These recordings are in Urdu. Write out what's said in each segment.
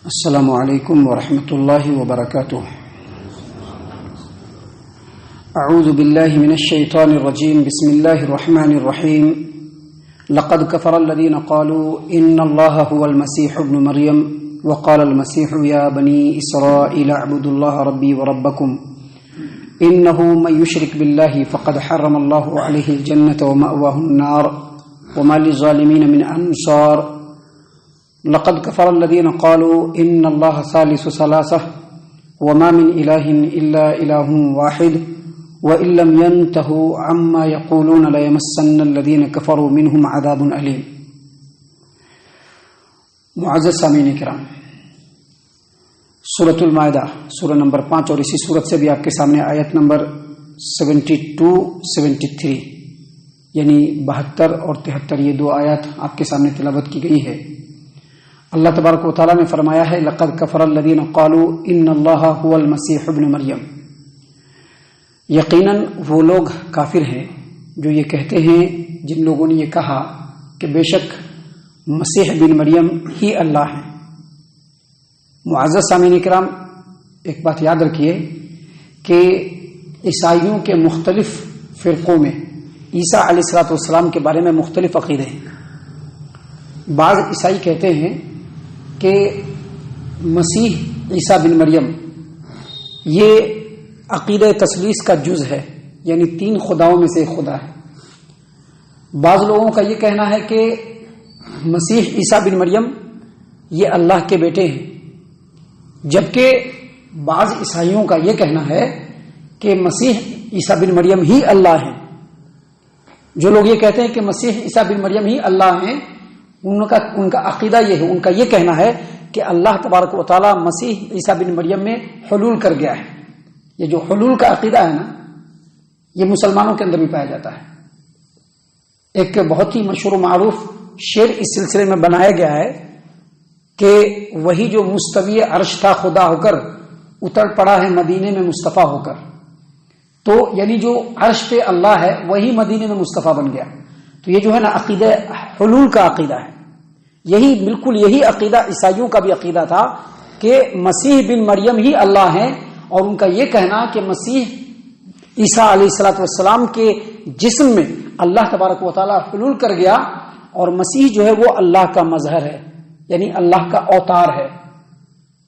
السلام علیکم ورحمۃ اللہ وبرکاتہ۔ اعوذ باللہ من الشیطان الرجیم، بسم اللہ الرحمن الرحیم۔ لقد كفر الذين قالوا ان الله هو المسيح ابن مريم وقال المسيح يا بني اسرائيل اعبدوا الله ربي وربكم انه من يشرك بالله فقد حرم الله عليه الجنة ومأواه النار وما للظالمين من انصار۔ لقد كفر الذين قالوا ان الله ثالث ثلاثة وما من اله الا اله واحد وان لم ينتهوا عما يقولون ليمسن الذين كفروا منهم عذاب الیم۔ معزز سامعین کرام، سورۃ المائدہ سورہ نمبر 5 اور اسی سورت سے بھی آپ کے سامنے آیت نمبر 72-73 یعنی 72 اور 73 یہ دو آیات آپ کے سامنے تلاوت کی گئی ہے۔ اللہ تبارک و تعالیٰ نے فرمایا ہے لقد کفر الذین قالوا ان اللہ هو المسیح ابن مریم، یقیناً وہ لوگ کافر ہیں جو یہ کہتے ہیں، جن لوگوں نے یہ کہا کہ بے شک مسیح بن مریم ہی اللہ ہے۔ معزز سامعین کرام، ایک بات یاد رکھیے کہ عیسائیوں کے مختلف فرقوں میں عیسیٰ علیہ السلام کے بارے میں مختلف عقیدے ہیں۔ بعض عیسائی کہتے ہیں کہ مسیح عیسیٰ بن مریم یہ عقیدہ تثلیث کا جز ہے، یعنی 3 خداؤں میں سے ایک خدا ہے۔ بعض لوگوں کا یہ کہنا ہے کہ مسیح عیسیٰ بن مریم یہ اللہ کے بیٹے ہیں، جبکہ بعض عیسائیوں کا یہ کہنا ہے کہ مسیح عیسیٰ بن مریم ہی اللہ ہیں۔ جو لوگ یہ کہتے ہیں کہ مسیح عیسیٰ بن مریم ہی اللہ ہیں، ان کا عقیدہ یہ ہے، ان کا یہ کہنا ہے کہ اللہ تبارک و تعالی مسیح عیسیٰ بن مریم میں حلول کر گیا ہے۔ یہ جو حلول کا عقیدہ ہے نا، یہ مسلمانوں کے اندر بھی پایا جاتا ہے۔ ایک بہت ہی مشہور و معروف شعر اس سلسلے میں بنایا گیا ہے کہ وہی جو مستوی عرش تھا خدا ہو کر اتر پڑا ہے مدینے میں مصطفیٰ ہو کر۔ تو یعنی جو عرش پہ اللہ ہے وہی مدینے میں مصطفیٰ بن گیا۔ تو یہ جو ہے نا عقیدہ حلول کا عقیدہ ہے، بالکل یہی عقیدہ عیسائیوں کا بھی عقیدہ تھا کہ مسیح بن مریم ہی اللہ ہیں، اور ان کا یہ کہنا کہ مسیح عیسیٰ علیہ السلام کے جسم میں اللہ تبارک و تعالیٰ حلول کر گیا، اور مسیح جو ہے وہ اللہ کا مظہر ہے، یعنی اللہ کا اوتار ہے،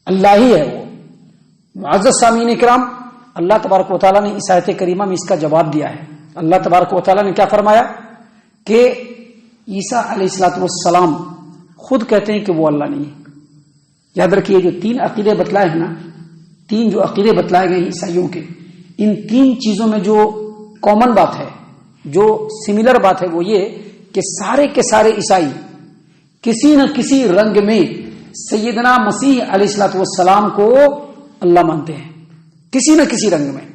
اللہ ہی ہے وہ۔ معزز سامعین کرام، اللہ تبارک و تعالیٰ نے اس آیت کریمہ میں اس کا جواب دیا ہے۔ اللہ تبارک و تعالیٰ نے کیا فرمایا کہ عیسیٰ علیہ السلام خود کہتے ہیں کہ وہ اللہ نہیں ہے۔ یاد رکھیے جو 3 عقیدے بتلائے ہیں نا، 3 جو عقیدے بتلائے گئے عیسائیوں کے، ان 3 چیزوں میں جو کامن بات ہے، جو سملر بات ہے، وہ یہ کہ سارے کے سارے عیسائی کسی نہ کسی رنگ میں سیدنا مسیح علیہ السلام کو اللہ مانتے ہیں، کسی نہ کسی رنگ میں۔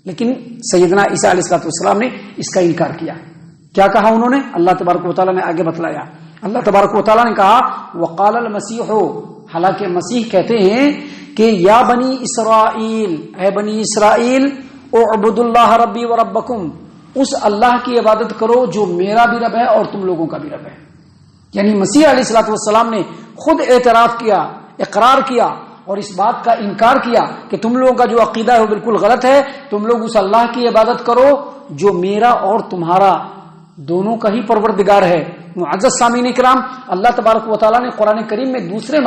لیکن سیدنا عیسیٰ علیہ السلام نے اس کا انکار کیا۔ کیا کہا انہوں نے؟ اللہ تبارک و تعالیٰ نے آگے بتلایا۔ اللہ تبارک و تعالیٰ نے کہا وقال المسیح، حالانکہ مسیح کہتے ہیں کہ یا بنی اسرائیل، اے بنی اسرائیل، اعبدوا اللہ ربی وربکم، اس اللہ کی عبادت کرو جو میرا بھی رب ہے اور تم لوگوں کا بھی رب ہے۔ یعنی مسیح علیہ السلام نے خود اعتراف کیا، اقرار کیا اور اس بات کا انکار کیا کہ تم لوگوں کا جو عقیدہ ہے وہ بالکل غلط ہے، تم لوگ اس اللہ کی عبادت کرو جو میرا اور تمہارا دونوں کا ہی پروردگار ہے۔ معزز سامعین کرام، اللہ تبارک و تعالیٰ نے قرآن کریم میں دوسرے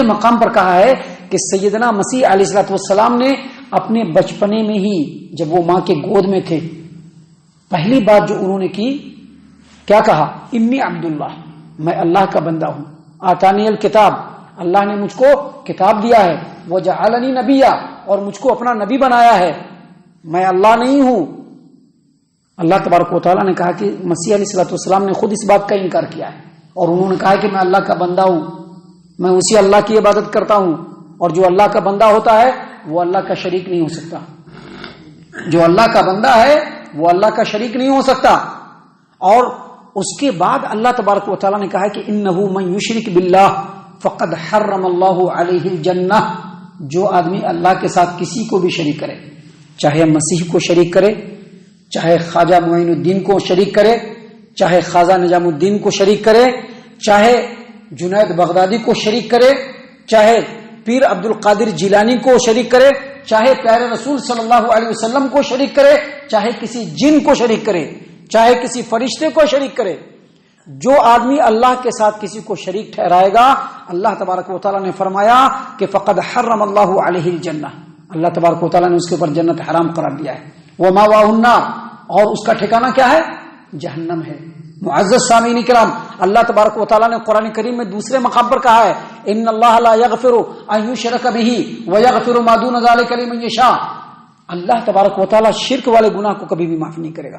مقام پر کہا ہے کہ سیدنا مسیح علیہ السلام نے اپنے بچپنے میں ہی، جب وہ ماں کے گود میں تھے، پہلی بات جو انہوں نے کی، کیا کہا؟ انی عبداللہ، میں اللہ کا بندہ ہوں، آتانی الکتاب، اللہ نے مجھ کو کتاب دیا ہے، وجعلنی نبیا، اور مجھ کو اپنا نبی بنایا ہے، میں اللہ نہیں ہوں۔ اللہ تبارک و تعالیٰ نے کہا کہ مسیح علیہ السلام نے خود اس بات کا انکار کیا ہے، اور انہوں نے کہا کہ میں اللہ کا بندہ ہوں، میں اسی اللہ کی عبادت کرتا ہوں، اور جو اللہ کا بندہ ہوتا ہے وہ اللہ کا شریک نہیں ہو سکتا، جو اللہ کا بندہ ہے وہ اللہ کا شریک نہیں ہو سکتا۔ اور اس کے بعد اللہ تبارک و تعالیٰ نے کہا کہ انہ من یشرک باللہ فقد حرم اللہ علیہ الجنہ، جو آدمی اللہ کے ساتھ کسی کو بھی شریک کرے، چاہے مسیح کو شریک کرے، چاہے خواجہ معین الدین کو شریک کرے، چاہے خواجہ نظام الدین کو شریک کرے، چاہے جنید بغدادی کو شریک کرے، چاہے پیر عبد القادر جیلانی کو شریک کرے، چاہے پیارے رسول صلی اللہ علیہ وسلم کو شریک کرے، چاہے کسی جن کو شریک کرے، چاہے کسی فرشتے کو شریک کرے، جو آدمی اللہ کے ساتھ کسی کو شریک ٹھہرائے گا، اللہ تبارک و تعالیٰ نے فرمایا کہ فقد حرم اللہ علیہ الجنہ، اللہ تبارک و تعالیٰ نے اس کے اوپر جنت حرام قرار دیا ہے، ومأواہ النار، اور اس کا ٹھکانہ کیا ہے؟ جہنم ہے۔ معزز سامعین کرام، اللہ تبارک و تعالیٰ نے قرآن کریم میں دوسرے مقام پر کہا ہے ان اللہ لا یغفر ان یشرک بہ ویغفر ما دون ذلک لمن یشاء، اللہ تبارک و تعالیٰ شرک والے گناہ کو کبھی بھی معاف نہیں کرے گا۔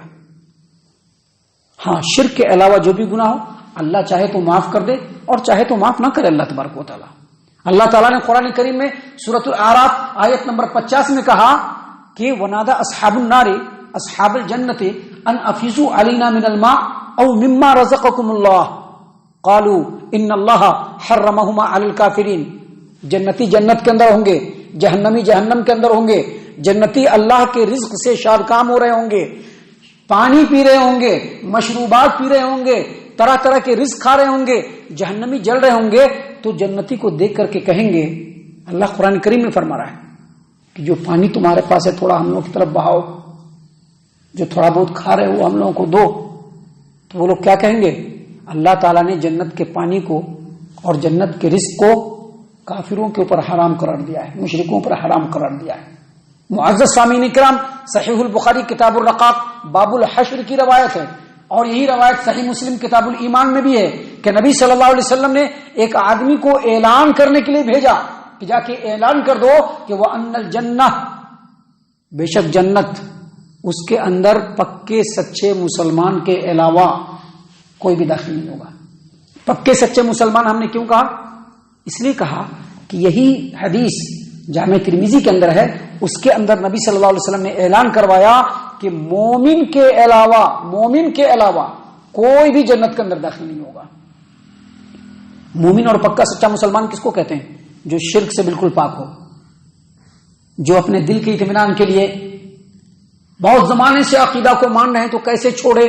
ہاں، شرک کے علاوہ جو بھی گناہ ہو اللہ چاہے تو معاف کر دے اور چاہے تو معاف نہ کرے اللہ تبارک و تعالیٰ۔ اللہ تعالیٰ نے قرآن کریم میں سورۃ الاعراف آیت نمبر 50 میں کہا کہ ونادى اصحاب النار اصحاب الجنۃ ان افیضوا علینا من الماء او مما رزقکم اللہ قالوا ان اللہ حرمہما علی الکافرین، جنتی جنت کے اندر ہوں گے، جہنمی جہنم کے اندر ہوں گے، جنتی اللہ کے رزق سے شادکام ہو رہے ہوں گے، پانی پی رہے ہوں گے، مشروبات پی رہے ہوں گے، طرح طرح کے رزق کھا رہے ہوں گے، جہنمی جل رہے ہوں گے، تو جنتی کو دیکھ کر کے کہیں گے، اللہ قرآن کریم میں فرما رہا ہے کہ جو پانی تمہارے پاس ہے تھوڑا ہم لوگوں کی طرف بہاؤ، جو تھوڑا بہت کھا رہے ہو ہم لوگوں کو دو۔ تو وہ لوگ کیا کہیں گے؟ اللہ تعالیٰ نے جنت کے پانی کو اور جنت کے رزق کو کافروں کے اوپر حرام قرار دیا ہے، مشرکوں پر حرام قرار دیا ہے۔ معزز سامعین اکرام، صحیح البخاری کتاب الرقاق باب الحشر کی روایت ہے، اور یہی روایت صحیح مسلم کتاب الایمان میں بھی ہے کہ نبی صلی اللہ علیہ وسلم نے ایک آدمی کو اعلان کرنے کے لیے بھیجا کہ جا کے اعلان کر دو کہ وَأَنَّ الْجَنَّةَ، بے شک جنت، اس کے اندر پکے سچے مسلمان کے علاوہ کوئی بھی داخل نہیں ہوگا۔ پکے سچے مسلمان ہم نے کیوں کہا؟ اس لیے کہا کہ یہی حدیث جامع ترمذی کے اندر ہے، اس کے اندر نبی صلی اللہ علیہ وسلم نے اعلان کروایا کہ مومن کے علاوہ کوئی بھی جنت کے اندر داخل نہیں ہوگا۔ مومن اور پکا سچا مسلمان کس کو کہتے ہیں؟ جو شرک سے بالکل پاک ہو، جو اپنے دل کے اطمینان کے لیے بہت زمانے سے عقیدہ کو مان رہے ہیں تو کیسے چھوڑے،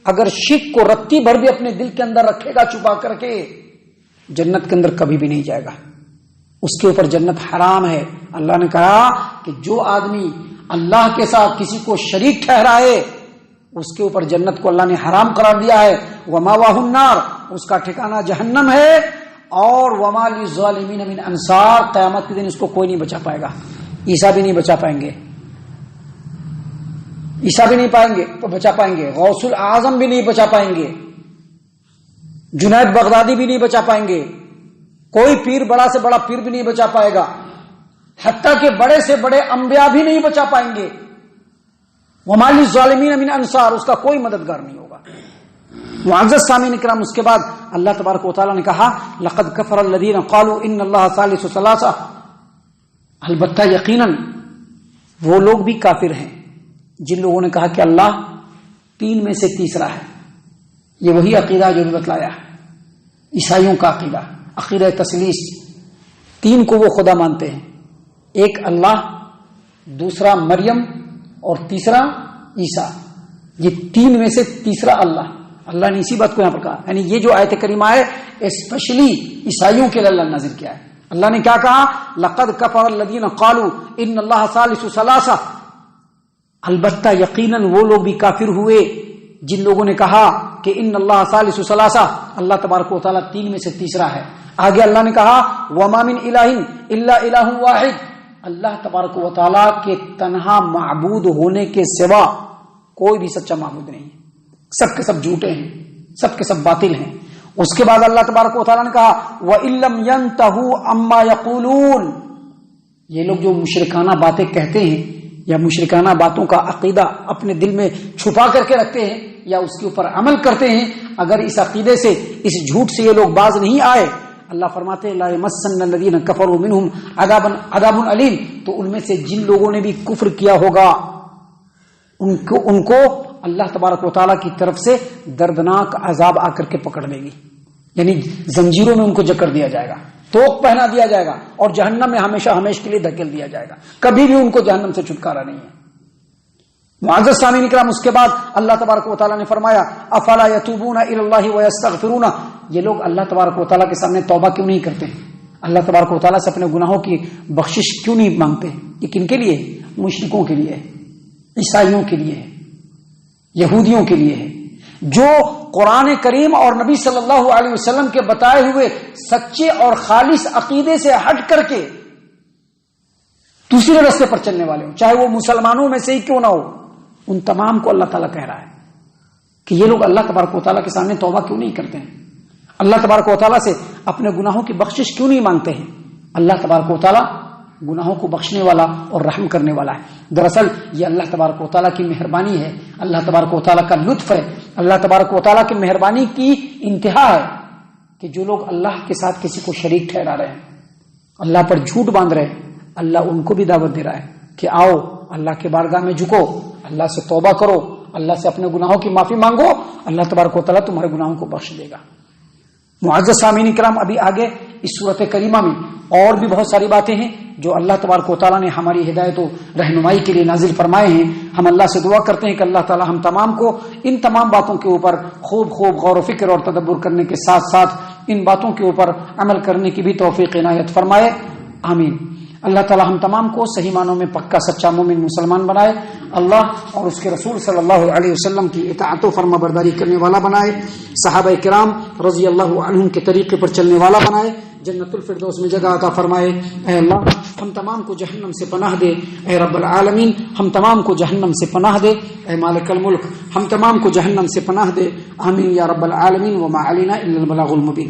اگر شرک کو رتی بھر بھی اپنے دل کے اندر رکھے گا چھپا کر کے، جنت کے اندر کبھی بھی نہیں جائے گا، اس کے اوپر جنت حرام ہے۔ اللہ نے کہا کہ جو آدمی اللہ کے ساتھ کسی کو شریک ٹھہرائے اس کے اوپر جنت کو اللہ نے حرام قرار دیا ہے، ومأواہ النار، اس کا ٹھکانہ جہنم ہے، اور وما للظالمین من انصار، قیامت کے دن اس کو کوئی نہیں بچا پائے گا، عیسیٰ بھی نہیں بچا پائیں گے، عیسیٰ بھی نہیں بچا پائیں گے، غوث الاعظم بھی نہیں بچا پائیں گے، جنید بغدادی بھی نہیں بچا پائیں گے، کوئی پیر بڑا سے بڑا پیر بھی نہیں بچا پائے گا، حتیٰ کہ بڑے سے بڑے انبیاء بھی نہیں بچا پائیں گے۔ وما للظالمین من انصار، اس کا کوئی مددگار نہیں ہوگا۔ معزز سامعین کرام، اس کے بعد اللہ تبارک و تعالیٰ نے کہا لقد کفر الذین قالوا ان اللہ ثالث ثلاثہ، البتہ یقیناً وہ لوگ بھی کافر ہیں جن لوگوں نے کہا کہ اللہ تین میں سے تیسرا ہے۔ یہ وہی عقیدہ جو بھی بتلایا ہے، عیسائیوں کا عقیدہ، عقیدہ تثلیث، تین کو وہ خدا مانتے ہیں، ایک اللہ، دوسرا مریم اور تیسرا عیسیٰ، یہ تین میں سے تیسرا اللہ۔ اللہ نے اسی بات کو یہاں پر کہا، یعنی یہ جو آیت کریمہ ہے اسپیشلی عیسائیوں کے لیے اللہ نے نازل کیا ہے۔ اللہ نے کیا کہا؟ لقد کفر الذین قالوا ان اللہ ثالث ثلاثہ، البتہ یقیناً وہ لوگ بھی کافر ہوئے جن لوگوں نے کہا کہ ان اللہ ثالث ثلاثہ، اللہ تبارک و تعالیٰ تین میں سے تیسرا ہے۔ آگے اللہ نے کہا وما من الہ الا الہ واحد، اللہ تبارک و تعالیٰ کے تنہا معبود ہونے کے سوا کوئی بھی سچا معبود نہیں ہے، سب کے سب جھوٹے ہیں، سب کے سب باطل ہیں۔ اس کے بعد اللہ تبارک و تعالیٰ نے کہا وَإِن لَّمْ يَنْتَهُوا عَمَّا يَقُولُونَ، یہ لوگ جو مشرکانہ باتیں کہتے ہیں یا مشرکانہ باتوں کا عقیدہ اپنے دل میں چھپا کر کے رکھتے ہیں یا اس کے اوپر عمل کرتے ہیں، اگر اس عقیدے سے، اس جھوٹ سے یہ لوگ باز نہیں آئے، اللہ فرماتے ہیں لا یمسن الذین کفروا منہم عذاب علیم، تو ان میں سے جن لوگوں نے بھی کفر کیا ہوگا ان کو اللہ تبارک و تعالیٰ کی طرف سے دردناک عذاب آ کر کے پکڑ لے گی، یعنی زنجیروں میں ان کو جکڑ دیا جائے گا، توق پہنا دیا جائے گا اور جہنم میں ہمیشہ ہمیشہ کے لیے دھکیل دیا جائے گا، کبھی بھی ان کو جہنم سے چھٹکارا نہیں ہے۔ معزز سامعین کرام، اس کے بعد اللہ تبارک و تعالیٰ نے فرمایا افلا یتوبون الی اللہ ویستغفرون، یہ لوگ اللہ تبارک و تعالیٰ کے سامنے توبہ کیوں نہیں کرتے، اللہ تبارک و تعالیٰ سے اپنے گناہوں کی بخشش کیوں نہیں مانگتے؟ یہ کن کے لیے؟ مشرکوں کے لیے، عیسائیوں کے لیے، یہودیوں کے لیے، جو قرآن کریم اور نبی صلی اللہ علیہ وسلم کے بتائے ہوئے سچے اور خالص عقیدے سے ہٹ کر کے دوسرے راستے پر چلنے والے ہوں، چاہے وہ مسلمانوں میں سے ہی کیوں نہ ہو، ان تمام کو اللہ تعالیٰ کہہ رہا ہے کہ یہ لوگ اللہ تبارک و تعالیٰ کے سامنے توبہ کیوں نہیں کرتے ہیں، اللہ تبارک و تعالیٰ سے اپنے گناہوں کی بخشش کیوں نہیں مانگتے ہیں۔ اللہ تبارک و تعالیٰ گناہوں کو بخشنے والا اور رحم کرنے والا ہے۔ دراصل یہ اللہ تبارک و تعالیٰ کی مہربانی ہے، اللہ تبارک و تعالیٰ کا لطف ہے، اللہ تبارک و تعالیٰ کی مہربانی کی انتہا ہے کہ جو لوگ اللہ کے ساتھ کسی کو شریک ٹھہرا رہے ہیں، اللہ پر جھوٹ باندھ رہے ہیں، اللہ ان کو بھی دعوت دے رہا ہے کہ آؤ اللہ کے بارگاہ میں جھکو، اللہ سے توبہ کرو، اللہ سے اپنے گناہوں کی معافی مانگو، اللہ تبارک و تعالیٰ تمہارے گناہوں کو بخش دے گا۔ معزز سامعین کرام، ابھی آگے اس سورۃ کریمہ میں اور بھی بہت ساری باتیں ہیں جو اللہ تبارک و تعالیٰ نے ہماری ہدایت و رہنمائی کے لیے نازل فرمائے ہیں۔ ہم اللہ سے دعا کرتے ہیں کہ اللہ تعالیٰ ہم تمام کو ان تمام باتوں کے اوپر خوب غور و فکر اور تدبر کرنے کے ساتھ ساتھ ان باتوں کے اوپر عمل کرنے کی بھی توفیق عنایت فرمائے، آمین۔ اللہ تعالیٰ ہم تمام کو صحیح معنوں میں پکا سچا مومن مسلمان بنائے، اللہ اور اس کے رسول صلی اللہ علیہ وسلم کی اطاعت و فرما برداری کرنے والا بنائے، صحابہ کرام رضی اللہ عنہم کے طریقے پر چلنے والا بنائے، جنت الفردوس میں جگہ عطا فرمائے۔ اے اللہ ہم تمام کو جہنم سے پناہ دے، اے رب العالمین ہم تمام کو جہنم سے پناہ دے، اے مالک الملک ہم تمام کو جہنم سے پناہ دے، آمین یا رب العالمین۔ وما علینا الا البلاغ المبین۔